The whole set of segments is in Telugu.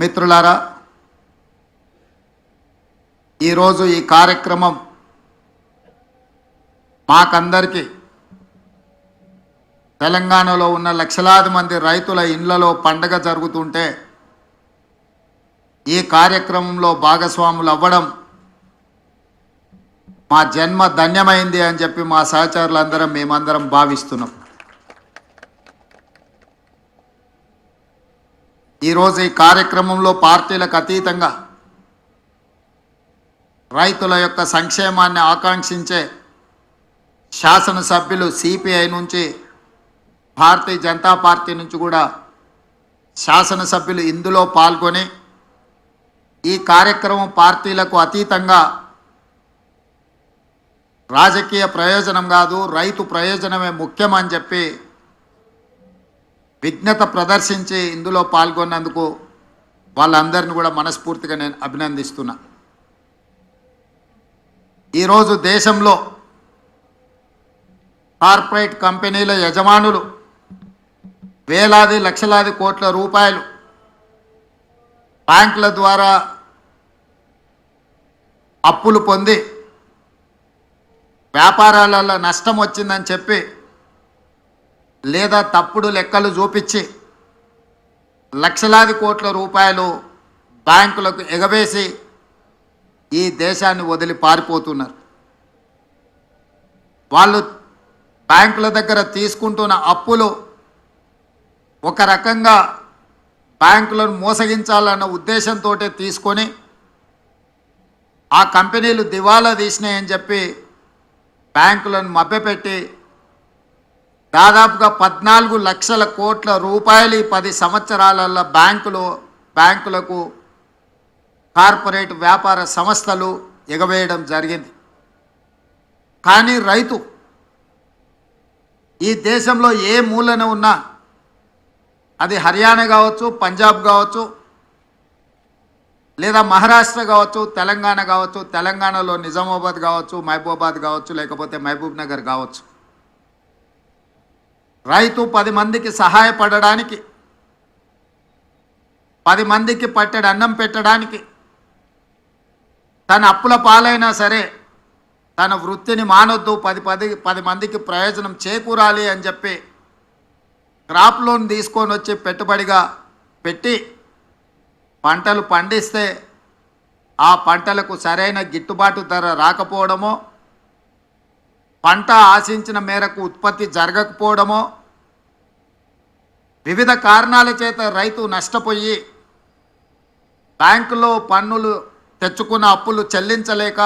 మిత్రులారా, ఈరోజు ఈ కార్యక్రమం మాకందరికీ తెలంగాణలో ఉన్న లక్షలాది మంది రైతుల ఇళ్లలో పండగ జరుగుతుంటే ఈ కార్యక్రమంలో భాగస్వాములు అవ్వడం మా జన్మ ధన్యమైంది అని చెప్పి మా సహచరులందరం మేమందరం భావిస్తున్నాం. ఈరోజు ఈ కార్యక్రమంలో పార్టీలకు అతీతంగా రైతుల యొక్క సంక్షేమాన్ని ఆకాంక్షించే శాసనసభ్యులు సిపిఐ నుంచి, భారతీయ జనతా పార్టీ నుంచి కూడా శాసనసభ్యులు ఇందులో పాల్గొని ఈ కార్యక్రమం పార్టీలకు అతీతంగా రాజకీయ ప్రయోజనం కాదు, రైతు ప్రయోజనమే ముఖ్యమని చెప్పి విజ్ఞత ప్రదర్శించి ఇందులో పాల్గొన్నందుకు వాళ్ళందరిని కూడా మనస్ఫూర్తిగా నేను అభినందిస్తున్నా. ఈరోజు దేశంలో కార్పొరేట్ కంపెనీల యజమానులు వేలాది లక్షలాది కోట్ల రూపాయలు బ్యాంకుల ద్వారా అప్పులు పొంది వ్యాపారాలలో నష్టం వచ్చిందని చెప్పి లేదా తప్పుడు లెక్కలు చూపించి లక్షలాది కోట్ల రూపాయలు బ్యాంకులకు ఎగవేసి ఈ దేశాన్ని వదిలి పారిపోతున్నారు. వాళ్ళు బ్యాంకుల దగ్గర తీసుకుంటున్న అప్పులు ఒక రకంగా బ్యాంకులను మోసగించాలన్న ఉద్దేశంతో తీసుకొని ఆ కంపెనీలు దివాలా తీసినాయని చెప్పి బ్యాంకులను మభ్యపెట్టి దాదాపుగా 14 లక్షల కోట్ల రూపాయలు 10 సంవత్సరాలలో బ్యాంకులకు కార్పొరేట్ వ్యాపార సంస్థలు ఎగవేయడం జరిగింది. కానీ రైతు ఈ దేశంలో ఏ మూలన ఉన్నా, అది హర్యానా కావచ్చు, పంజాబ్ కావచ్చు, లేదా మహారాష్ట్ర కావచ్చు, తెలంగాణ కావచ్చు, తెలంగాణలో నిజామాబాద్ కావచ్చు, మహబూబాబాద్ కావచ్చు, లేకపోతే మహబూబ్ నగర్ కావచ్చు, రైతు 10 మందికి సహాయపడడానికి, 10 మందికి పట్టెడు అన్నం పెట్టడానికి, తన అప్పుల పాలైనా సరే తన వృత్తిని మానొద్దు, 10 మందికి ప్రయోజనం చేకూరాలి అని చెప్పి క్రాప్ లోన్ తీసుకొని వచ్చి పెట్టుబడిగా పెట్టి పంటలు పండిస్తే ఆ పంటలకు సరైన గిట్టుబాటు ధర రాకపోవడమో, పంట ఆశించిన మేరకు ఉత్పత్తి జరగకపోవడమో, వివిధ కారణాల చేత రైతు నష్టపోయి బ్యాంకులో పన్నులు తెచ్చుకున్న అప్పులు చెల్లించలేక,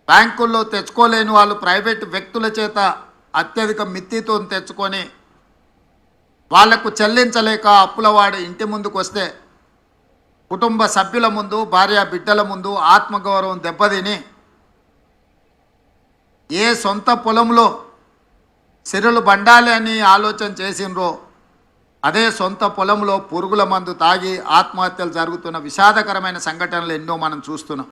బ్యాంకుల్లో తెచ్చుకోలేని వాళ్ళు ప్రైవేటు వ్యక్తుల చేత అత్యధిక మిత్తితో తెచ్చుకొని వాళ్లకు చెల్లించలేక అప్పులవాడు ఇంటి ముందుకు వస్తే కుటుంబ సభ్యుల ముందు, భార్య బిడ్డల ముందు ఆత్మగౌరవం దెబ్బతిని ఏ సొంత పొలంలో సిరులు బండాలి అని ఆలోచన చేసినరో అదే సొంత పొలంలో పురుగుల మందు తాగి ఆత్మహత్యలు జరుగుతున్న విషాదకరమైన సంఘటనలు ఎన్నో మనం చూస్తున్నాం.